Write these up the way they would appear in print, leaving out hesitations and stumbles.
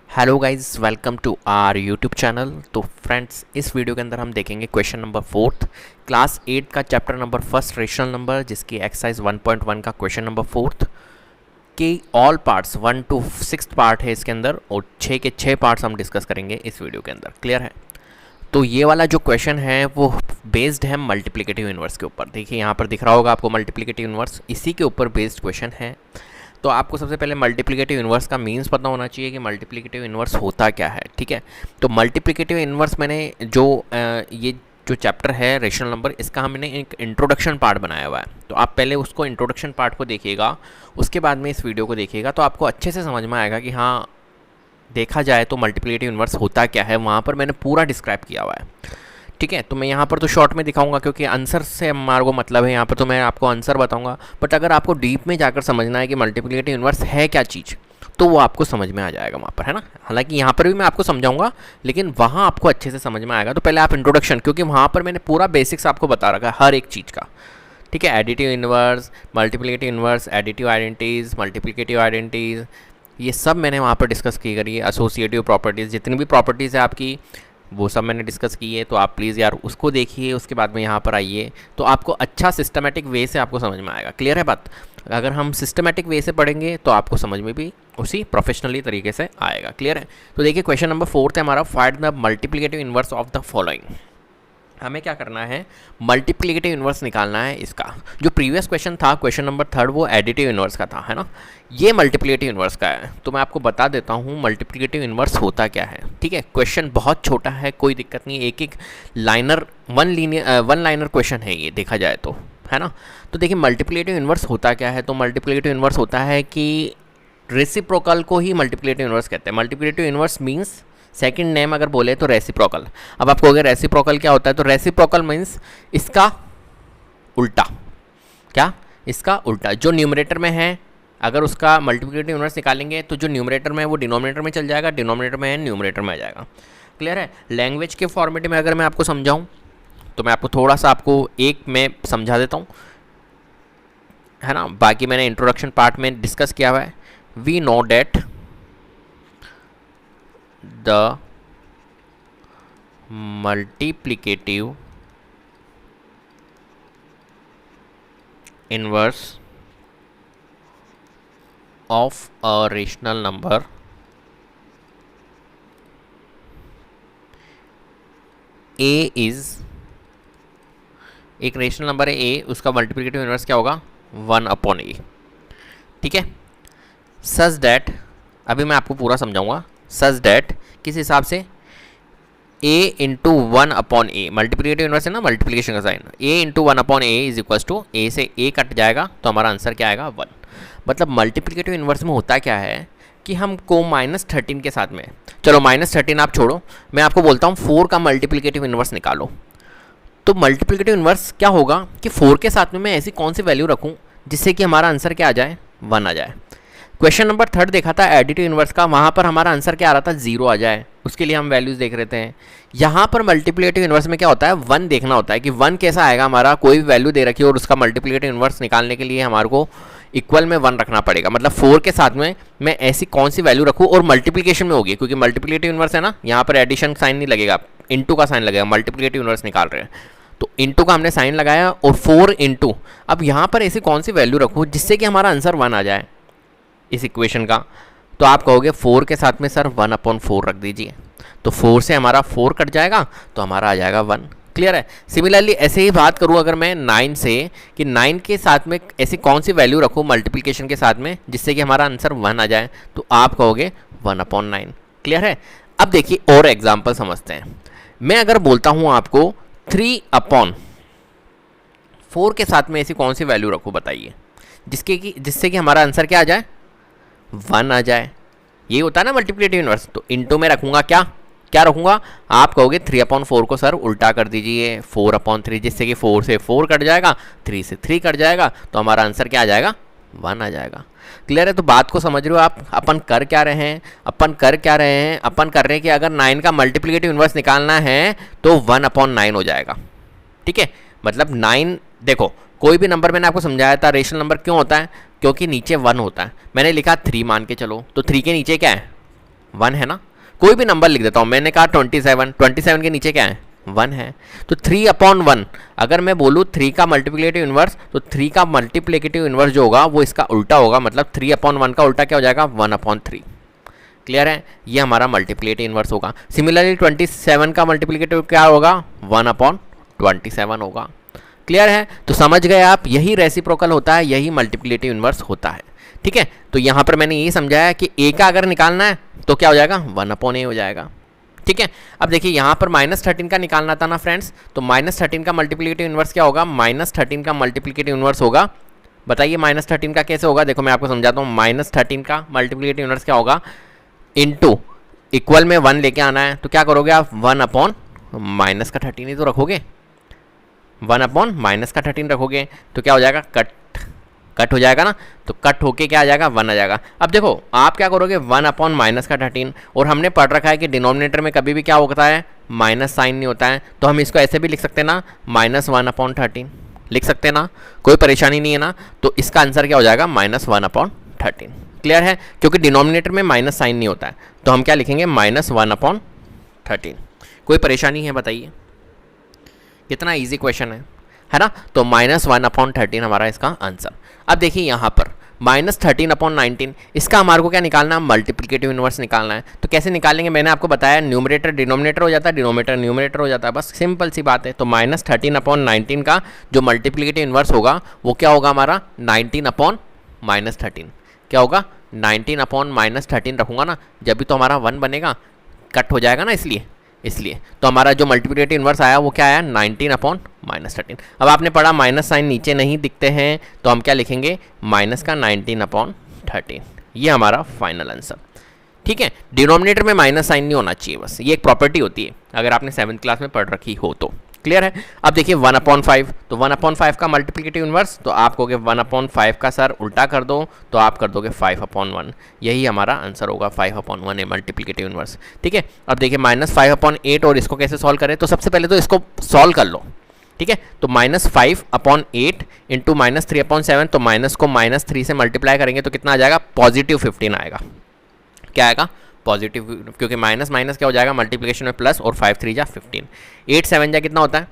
Hello guys, welcome to our YouTube channel. तो friends, इस video के अंदर हम देखेंगे क्वेश्चन नंबर 4 क्लास 8 का chapter number first rational number, जिसकी एक्सरसाइज 1.1 का क्वेश्चन नंबर 4 के ऑल पार्ट्स 1 to 6 पार्ट है इसके अंदर, और 6 के 6 पार्ट्स हम डिस्कस करेंगे इस वीडियो के अंदर। क्लियर है? तो ये वाला जो क्वेश्चन है वो बेस्ड है मल्टीप्लिकेटिव इन्वर्स के ऊपर। देखिए यहाँ पर दिख रहा होगा आपको मल्टीप्लिकेटिव इन्वर्स, इसी के ऊपर बेस्ड क्वेश्चन है। तो आपको सबसे पहले मल्टीप्लिकेटिव इन्वर्स का मीन्स पता होना चाहिए कि मल्टीप्लिकेटिव इन्वर्स होता क्या है। ठीक है, तो मल्टीप्लिकेटिव इन्वर्स मैंने ये जो चैप्टर है रेशनल नंबर, इसका हमने एक इंट्रोडक्शन पार्ट बनाया हुआ है। तो आप पहले उसको इंट्रोडक्शन पार्ट को देखिएगा, उसके बाद में इस वीडियो को देखिएगा, तो आपको अच्छे से समझ में आएगा कि हाँ, देखा जाए तो मल्टीप्लिकेटिव इन्वर्स होता क्या है। वहाँ पर मैंने पूरा डिस्क्राइब किया हुआ है। ठीक है, तो मैं यहाँ पर तो शॉर्ट में दिखाऊंगा क्योंकि आंसर से हमारे को मतलब है। यहाँ पर तो मैं आपको आंसर बताऊंगा, बट अगर आपको डीप में जाकर समझना है कि मल्टीप्लिकेटिव इन्वर्स है क्या चीज़, तो वो आपको समझ में आ जाएगा वहाँ पर, है ना। हालांकि यहाँ पर भी मैं आपको समझाऊंगा, लेकिन वहाँ आपको अच्छे से समझ में आएगा। तो पहले आप इंट्रोडक्शन, क्योंकि वहाँ पर मैंने पूरा बेसिक्स आपको बता रखा है हर एक चीज़ का। ठीक है, additive inverse, multiplicative inverse, additive identities, multiplicative identities, ये सब मैंने वहाँ पर डिस्कस की करी है। एसोसिएटिव प्रॉपर्टीज़, जितनी भी प्रॉपर्टीज़ है आपकी, वो सब मैंने डिस्कस की है। तो आप प्लीज़ यार उसको देखिए, उसके बाद में यहाँ पर आइए, तो आपको अच्छा सिस्टमेटिक वे से आपको समझ में आएगा। क्लियर है बात? अगर हम सिस्टमेटिक वे से पढ़ेंगे तो आपको समझ में भी उसी प्रोफेशनली तरीके से आएगा। क्लियर है? तो देखिए क्वेश्चन नंबर 4 है हमारा, find the multiplicative inverse of the following. हमें क्या करना है, मल्टीप्लिकेटिव इन्वर्स निकालना है इसका। जो प्रीवियस क्वेश्चन था, क्वेश्चन नंबर 3, वो एडिटिव इन्वर्स का था, है ना। ये मल्टीप्लिकेटिव इन्वर्स का है। तो मैं आपको बता देता हूँ मल्टीप्लिकेटिव इन्वर्स होता क्या है। ठीक है, क्वेश्चन बहुत छोटा है, कोई दिक्कत नहीं, एक एक लाइनर वन लाइनर क्वेश्चन है ये, देखा जाए तो, है ना। तो देखिए मल्टीप्लिकेटिव इन्वर्स होता क्या है। तो मल्टीप्लिकेटिव इन्वर्स होता है कि रेसिप्रोकल को ही मल्टीप्लिकेटिव इन्वर्स कहते हैं। Multiplicative inverse means, second name अगर बोले तो रेसिप्रोकल। अब आप कहोगे रेसिप्रोकल क्या होता है, तो रेसिप्रोकल मीन्स इसका उल्टा। क्या? इसका उल्टा। जो न्यूमरेटर में है, अगर उसका मल्टीप्लिकेटिव इन्वर्स निकालेंगे तो जो न्यूमरेटर में है वो डिनोमिनेटर में चल जाएगा, डिनोमिनेटर में है न्यूमरेटर में आ जाएगा। क्लियर है? लैंग्वेज के फॉर्मेट में अगर मैं आपको समझाऊँ तो मैं आपको थोड़ा सा आपको एक में समझा देता हूँ, है ना। बाकी मैंने इंट्रोडक्शन पार्ट में डिस्कस किया हुआ है। We know that the multiplicative inverse of a rational number a is, एक रेशनल नंबर है a, उसका मल्टीप्लिकेटिव इन्वर्स क्या होगा, 1/a। ठीक है, सच दैट, अभी मैं आपको पूरा समझाऊंगा। सच दैट किस हिसाब से, a into 1/a, multiplicative inverse है ना, मल्टीप्लिकेशन का sign, a into 1/a is equal to, a से a कट जाएगा तो हमारा आंसर क्या आएगा, 1। मतलब मल्टीप्लिकेटिव इन्वर्स में होता क्या है कि हमको -13 के साथ में, चलो -13 आप छोड़ो, मैं आपको बोलता हूँ 4 का मल्टीप्लिकेटिव इन्वर्स निकालो। तो मल्टीप्लिकेटिव इन्वर्स क्या होगा कि 4 के साथ में मैं ऐसी कौन सी वैल्यू रखूँ जिससे कि हमारा आंसर क्या आ जाए, 1 आ जाए। क्वेश्चन नंबर 3 देखा था एडिटिव इन्वर्स का, वहाँ पर हमारा आंसर क्या आ रहा था, 0 आ जाए, उसके लिए हम वैल्यूज़ देख रहे थे। यहाँ पर मल्टीप्लिकेटिव इन्वर्स में क्या होता है, 1 देखना होता है कि 1 कैसा आएगा हमारा। कोई भी वैल्यू दे रखी है और उसका मल्टीप्लिकेटिव इन्वर्स निकालने के लिए हमारे को इक्वल में 1 रखना पड़ेगा। मतलब 4 के साथ में मैं ऐसी कौन सी वैल्यू रखूँ, और मल्टीप्लिकेशन में होगी, क्योंकि मल्टीप्लिकेटिव इन्वर्स है ना, यहाँ पर एडिशन साइन नहीं लगेगा, इंटू का साइन लगेगा। मल्टीप्लिकेटिव इन्वर्स निकाल रहे हैं तो इंटू का हमने साइन लगाया, और 4 इंटू, अब यहाँ पर ऐसी कौन सी वैल्यू रखूँ जिससे कि हमारा आंसर 1 आ जाए इस इक्वेशन का। तो आप कहोगे 4 के साथ में सर 1/4 रख दीजिए, तो 4 से हमारा 4 कट जाएगा तो हमारा आ जाएगा 1। क्लियर है? सिमिलरली ऐसे ही बात करूं अगर मैं 9 से, कि 9 के साथ में ऐसी कौन सी वैल्यू रखूं मल्टीप्लिकेशन के साथ में जिससे कि हमारा आंसर 1 आ जाए, तो आप कहोगे 1/9। क्लियर है? अब देखिए और एग्जाम्पल समझते हैं। मैं अगर बोलता हूँ आपको 3/4 के साथ में ऐसी कौन सी वैल्यू रखूँ, बताइए, जिससे कि हमारा आंसर क्या आ जाए, 1 आ जाए। ये होता है ना मल्टीप्लिकेटिव इन्वर्स। तो इंटू में रखूंगा, क्या रखूंगा, आप कहोगे 3/4 को सर उल्टा कर दीजिए, 4/3, जिससे कि 4 से 4 कट जाएगा, 3 से 3 कट जाएगा, तो हमारा आंसर क्या आ जाएगा, 1 आ जाएगा। क्लियर है? तो बात को समझ रहे हो आप, अपन कर क्या रहे हैं, अपन कर रहे हैं कि अगर 9 का मल्टीप्लिकेटिव इन्वर्स निकालना है तो 1/9 हो जाएगा। ठीक है, मतलब 9, देखो कोई भी नंबर मैंने आपको समझाया था रेशनल नंबर क्यों होता है, क्योंकि नीचे 1 होता है। मैंने लिखा 3 मान के चलो, तो 3 के नीचे क्या है, 1 है ना, कोई भी नंबर लिख देता हूँ। मैंने कहा 27, 27 के नीचे क्या है 1 है, तो 3/1। अगर मैं बोलूँ 3 का मल्टीप्लिकेटिव इन्वर्स, तो 3 का मल्टीप्लिकेटिव इन्वर्स जो होगा वो इसका उल्टा होगा, मतलब 3/1 का उल्टा क्या हो जाएगा 1/3। क्लियर है, ये हमारा मल्टीप्लिकेटिव इन्वर्स होगा। सिमिलरली 27 का मल्टीप्लिकेटिव क्या होगा 1/27 होगा। क्लियर है, तो समझ गए आप, यही रेसिप्रोकल होता है, यही मल्टीप्लिकेटिव इन्वर्स होता है। ठीक है, तो यहाँ पर मैंने यही समझाया कि a का अगर निकालना है तो क्या हो जाएगा 1/a हो जाएगा। ठीक है, अब देखिए यहाँ पर -13 का निकालना था ना फ्रेंड्स, तो -13 का मल्टीप्लिकेटिव इन्वर्स क्या होगा, -13 का मल्टीप्लिकेटिव इन्वर्स होगा। बताइए -13 का कैसे होगा, देखो मैं आपको समझाता हूँ। -13 का मल्टीप्लिकेटिव इन्वर्स क्या होगा, इनटू इक्वल में 1 लेके आना है, तो क्या करोगे आप 1/-13 ही तो रखोगे, 1/-13 रखोगे, तो क्या हो जाएगा कट हो जाएगा ना, तो कट होके क्या आ जाएगा 1 आ जाएगा। अब देखो आप क्या करोगे 1/-13, और हमने पढ़ रखा है कि डिनोमिनेटर में कभी भी क्या होता है माइनस साइन नहीं होता है, तो हम इसको ऐसे भी लिख सकते हैं ना, -1/13 लिख सकते हैं ना, कोई परेशानी नहीं है ना। तो इसका आंसर क्या हो जाएगा -1/13। क्लियर है, क्योंकि डिनोमिनेटर में माइनस साइन नहीं होता है, तो हम क्या लिखेंगे -1/13। कोई परेशानी है बताइए, कितना ईजी क्वेश्चन है ना। तो -1/13 हमारा इसका आंसर। अब देखिए यहाँ पर -13/19, इसका हमारे को क्या निकालना है, मल्टीप्लिकेटिव इन्वर्स निकालना है। तो कैसे निकालेंगे, मैंने आपको बताया न्यूमरेटर डिनोमिनेटर हो जाता है, डिनोमिनेटर न्यूमरेटर हो जाता है, बस सिंपल सी बात है। तो -13/19 का जो मल्टीप्लिकेटिव इन्वर्स होगा वो क्या होगा हमारा 19/-13। क्या होगा 19/-13 रखूँगा ना, जब भी तो हमारा 1 बनेगा, कट हो जाएगा ना, इसलिए तो हमारा जो मल्टीप्लिकेटिव इन्वर्स आया वो क्या आया 19/-13। अब आपने पढ़ा माइनस साइन नीचे नहीं दिखते हैं, तो हम क्या लिखेंगे माइनस का 19/13। ये हमारा फाइनल आंसर। ठीक है, डिनोमिनेटर में माइनस साइन नहीं होना चाहिए, बस ये एक प्रॉपर्टी होती है अगर आपने 7th क्लास में पढ़ रखी हो तो। क्लियर है, अब देखिए 1/5, तो 1/5 का मल्टीप्लिकेटिव इन्वर्स, तो आप कहोगे 1/5 का सर उल्टा कर दो, तो आप कर दोगे 5/1। यही हमारा आंसर होगा 5/1 है मल्टीप्लिकेटिव इन्वर्स। ठीक है, अब देखिए -5/8, और इसको कैसे सॉल्व करें, तो सबसे पहले तो इसको सॉल्व कर लो। ठीक है, तो -5/8 इंटू -3/7, तो माइनस को -3 से मल्टीप्लाई करेंगे तो कितना आ जाएगा +15 आएगा। क्या आएगा पॉजिटिव, क्योंकि माइनस माइनस क्या हो जाएगा मल्टीप्लिकेशन में प्लस, और 5 3 जा 15, 8 7 जा कितना होता है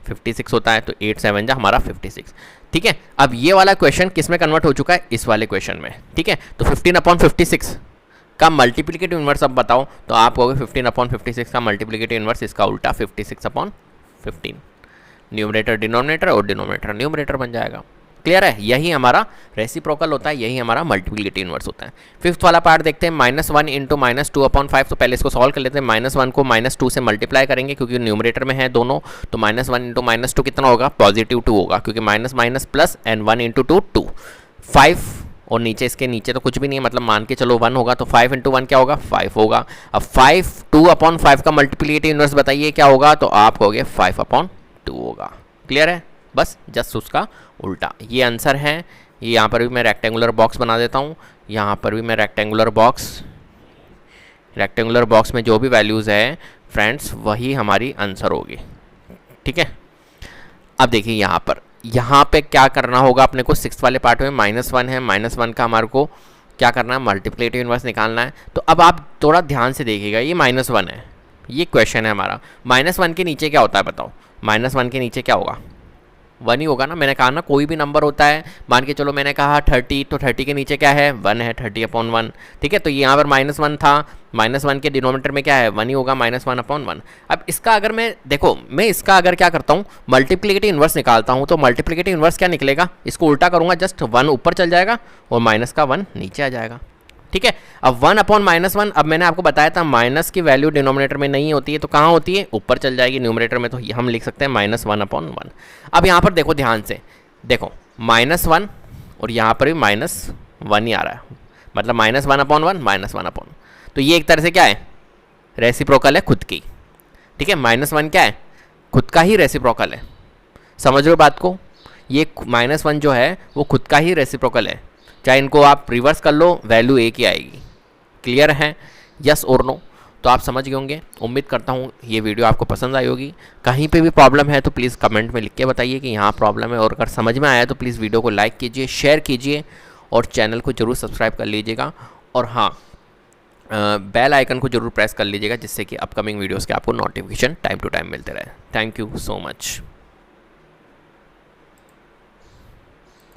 56 होता है, तो 8 7 जा हमारा 56। ठीक है, अब ये वाला क्वेश्चन किस में कन्वर्ट हो चुका है, इस वाले क्वेश्चन में। ठीक है, तो 15/56 का मल्टीप्लिकेटिव इन्वर्स अब बताओ, तो आप कहोगे 15/56 का मल्टीप्लिकेटिव इन्वर्स इसका उल्टा 56/15। न्यूमरेटर डिनोमिनेटर और डिनोमिनेटर न्यूमरेटर बन जाएगा। क्लियर है, यही हमारा रेसिप्रोकल होता है, यही हमारा मल्टीप्लिकेटिव इन्वर्स होता है। 5th वाला पार्ट देखते हैं, -1 इंटू -2/5। तो पहले इसको सॉल्व कर लेते हैं। -1 को -2 से मल्टीप्लाई करेंगे क्योंकि न्यूमरेटर में है दोनों, तो -1 इंटू -2 कितना होगा +2 होगा, क्योंकि minus minus plus, and 1 into 2 2, 5, और नीचे इसके नीचे तो कुछ भी नहीं है, मतलब मान के चलो 1 होगा, तो 5 इंटू 1 क्या होगा 5 होगा। अब 2/5 का मल्टीप्लिकेटिव इन्वर्स बताइए क्या होगा, तो आप कहोगे 5/2 होगा। क्लियर है, बस जस्ट उसका उल्टा ये आंसर है। ये यहाँ पर भी मैं रेक्टेंगुलर बॉक्स बना देता हूँ, यहाँ पर भी मैं रेक्टेंगुलर बॉक्स में जो भी वैल्यूज़ है फ्रेंड्स वही हमारी आंसर होगी। ठीक है, अब देखिए यहाँ पे क्या करना होगा अपने को, 6th वाले पार्ट में -1 है, -1 का हमारे को क्या करना है मल्टीप्लिकेटिव इन्वर्स निकालना है। तो अब आप थोड़ा ध्यान से देखिएगा, ये -1 है, ये क्वेश्चन है हमारा। -1 के नीचे क्या होता है बताओ, -1 के नीचे क्या होगा 1 ही होगा ना। मैंने कहा ना कोई भी नंबर होता है, मान के चलो मैंने कहा 30, तो 30 के नीचे क्या है 1 है, 30/1। ठीक है, तो यहाँ पर -1 था, -1 के डिनोमिनेटर में क्या है 1 ही होगा, -1/1। अब इसका अगर मैं देखो, मैं इसका अगर क्या करता हूँ मल्टीप्लिकेटिव इन्वर्स निकालता हूँ, तो मल्टीप्लिकेटिव इन्वर्स क्या निकलेगा, इसको उल्टा करूँगा, जस्ट 1 ऊपर चल जाएगा और माइनस का 1 नीचे आ जाएगा। ठीक है, अब 1/-1, अब मैंने आपको बताया था माइनस की वैल्यू डिनोमिनेटर में नहीं होती है, तो कहाँ होती है ऊपर चल जाएगी न्यूमरेटर में, तो हम लिख सकते हैं -1/1। अब यहाँ पर देखो ध्यान से, देखो -1 और यहाँ पर भी -1 ही आ रहा है, मतलब -1/1 -1/1। तो ये एक तरह से क्या है रेसिप्रोकल है खुद की। ठीक है, -1 क्या है खुद का ही रेसिप्रोकल है, समझ लो बात को, ये -1 जो है वो खुद का ही रेसिप्रोकल है, चाहे इनको आप रिवर्स कर लो वैल्यू एक ही आएगी। क्लियर है, यस और नो, तो आप समझ गए होंगे। उम्मीद करता हूँ ये वीडियो आपको पसंद आई होगी। कहीं पे भी प्रॉब्लम है तो प्लीज़ कमेंट में लिख के बताइए कि यहाँ प्रॉब्लम है, और अगर समझ में आया तो प्लीज़ वीडियो को लाइक कीजिए, शेयर कीजिए और चैनल को ज़रूर सब्सक्राइब कर लीजिएगा। और हाँ, बेल आइकन को जरूर प्रेस कर लीजिएगा, जिससे कि अपकमिंग वीडियोस के आपको नोटिफिकेशन टाइम टू टाइम मिलते रहे। Thank you so much.